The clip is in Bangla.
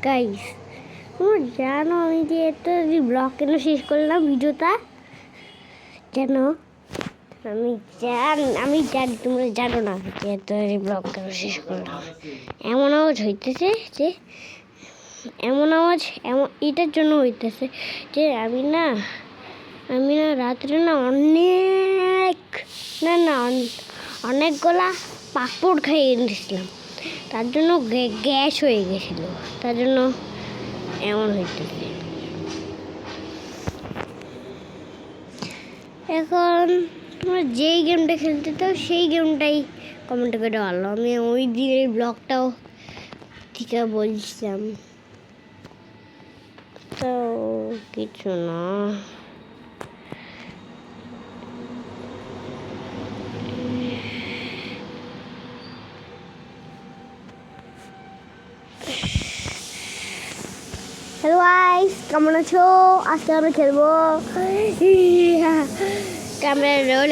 গাইস তোমরা জানো আমি যে একটা ব্লগ কেন শেষ করলাম ভিডিওটা? কেন আমি জানি তোমরা জানো না যে একটা ব্লগ কেন শেষ করলাম। এমন আওয়াজ হইতেছে যে এটার জন্য হইতেছে যে আমি না রাত্রে না অনেকগুলা পাপড় খাইয়ে এনেছিলাম, তার জন্য গ্যাস হয়ে গেছিল, তার জন্য এমন হইতেছে। এখন তোমরা যেই গেমটা খেলতে চাও সেই গেমটাই কমেন্ট করে বলো। আমি ওই দিনের ব্লগটাও ঠিক বলছিলাম, তো কিছু না। হ্যালো গাইস, কেমন আছো? আজকে আমরা খেলবো ক্যামেরা রোল